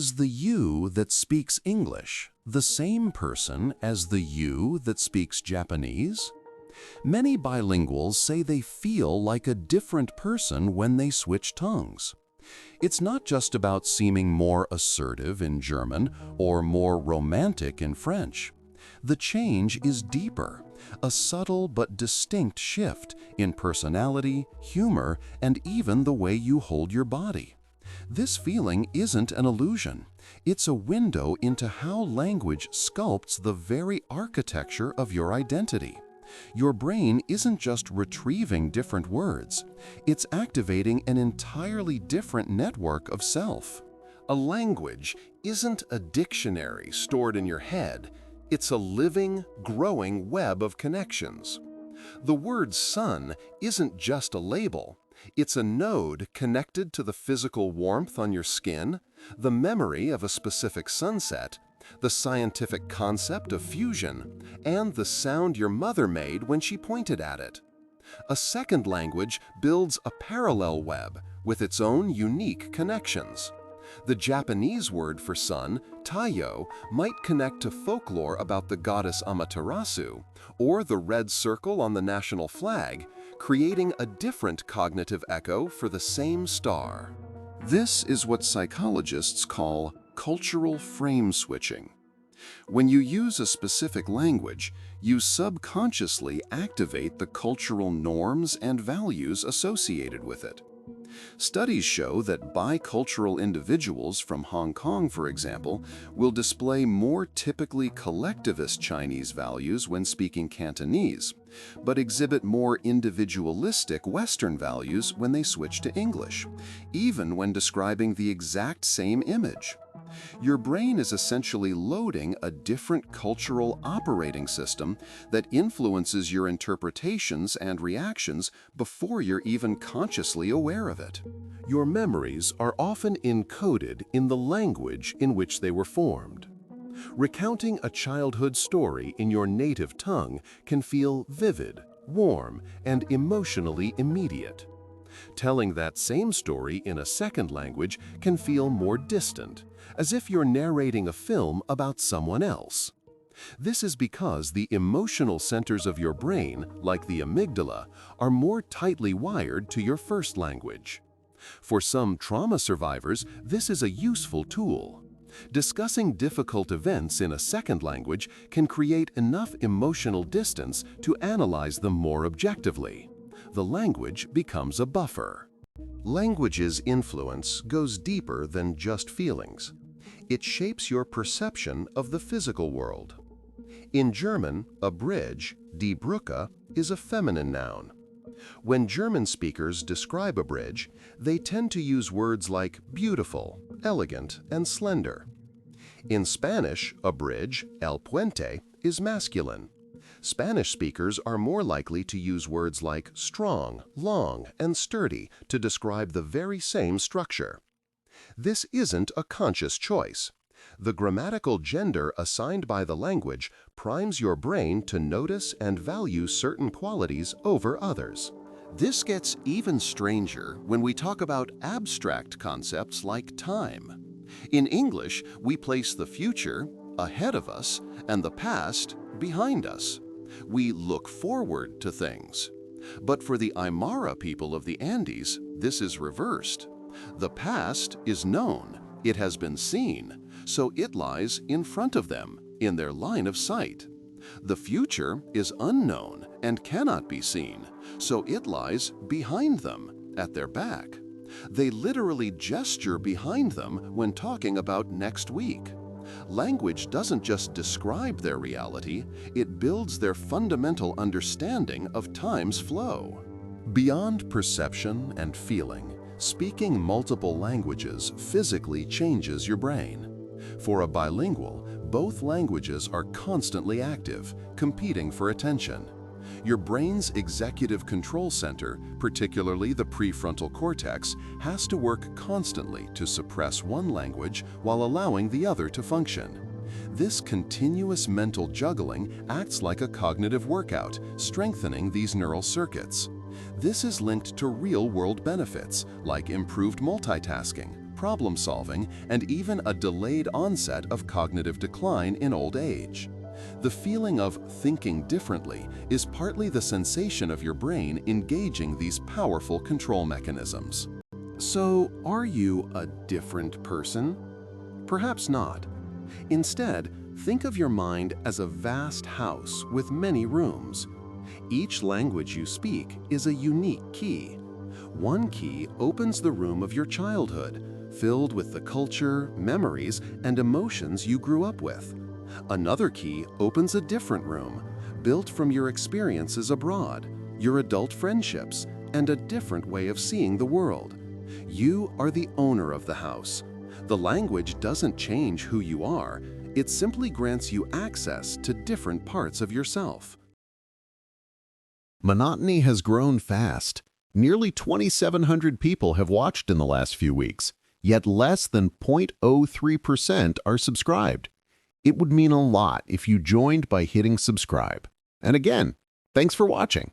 Is the you that speaks English the same person as the you that speaks Japanese? Many bilinguals say they feel like a different person when they switch tongues. It's not just about seeming more assertive in German or more romantic in French. The change is deeper, a subtle but distinct shift in personality, humor, and even the way you hold your body. This feeling isn't an illusion. It's a window into how language sculpts the very architecture of your identity. Your brain isn't just retrieving different words. It's activating an entirely different network of self. A language isn't a dictionary stored in your head. It's a living, growing web of connections. The word sun isn't just a label. It's a node connected to the physical warmth on your skin, the memory of a specific sunset, the scientific concept of fusion, and the sound your mother made when she pointed at it. A second language builds a parallel web with its own unique connections. The Japanese word for sun, Taiyo, might connect to folklore about the goddess Amaterasu, or the red circle on the national flag, creating a different cognitive echo for the same star. This is what psychologists call cultural frame switching. When you use a specific language, you subconsciously activate the cultural norms and values associated with it. Studies show that bicultural individuals from Hong Kong, for example, will display more typically collectivist Chinese values when speaking Cantonese, but exhibit more individualistic Western values when they switch to English, even when describing the exact same image. Your brain is essentially loading a different cultural operating system that influences your interpretations and reactions before you're even consciously aware of it. Your memories are often encoded in the language in which they were formed. Recounting a childhood story in your native tongue can feel vivid, warm, and emotionally immediate. Telling that same story in a second language can feel more distant, as if you're narrating a film about someone else. This is because the emotional centers of your brain, like the amygdala, are more tightly wired to your first language. For some trauma survivors, this is a useful tool. Discussing difficult events in a second language can create enough emotional distance to analyze them more objectively. The language becomes a buffer. Language's influence goes deeper than just feelings. It shapes your perception of the physical world. In German, a bridge, die Brücke, is a feminine noun. When German speakers describe a bridge, they tend to use words like beautiful, elegant, and slender. In Spanish, a bridge, el puente, is masculine. Spanish speakers are more likely to use words like strong, long, and sturdy to describe the very same structure. This isn't a conscious choice. The grammatical gender assigned by the language primes your brain to notice and value certain qualities over others. This gets even stranger when we talk about abstract concepts like time. In English, we place the future ahead of us and the past behind us. We look forward to things. But for the Aymara people of the Andes, this is reversed. The past is known, it has been seen, so it lies in front of them, in their line of sight. The future is unknown and cannot be seen, so it lies behind them, at their back. They literally gesture behind them when talking about next week. Language doesn't just describe their reality, it builds their fundamental understanding of time's flow. Beyond perception and feeling, speaking multiple languages physically changes your brain. For a bilingual, both languages are constantly active, competing for attention. Your brain's executive control center, particularly the prefrontal cortex, has to work constantly to suppress one language while allowing the other to function. This continuous mental juggling acts like a cognitive workout, strengthening these neural circuits. This is linked to real-world benefits, like improved multitasking, problem-solving, and even a delayed onset of cognitive decline in old age. The feeling of thinking differently is partly the sensation of your brain engaging these powerful control mechanisms. So, are you a different person? Perhaps not. Instead, think of your mind as a vast house with many rooms. Each language you speak is a unique key. One key opens the room of your childhood, filled with the culture, memories, and emotions you grew up with. Another key opens a different room, built from your experiences abroad, your adult friendships, and a different way of seeing the world. You are the owner of the house. The language doesn't change who you are, it simply grants you access to different parts of yourself. Monotony has grown fast. Nearly 2,700 people have watched in the last few weeks, yet less than 0.03% are subscribed. It would mean a lot if you joined by hitting subscribe. And again, thanks for watching.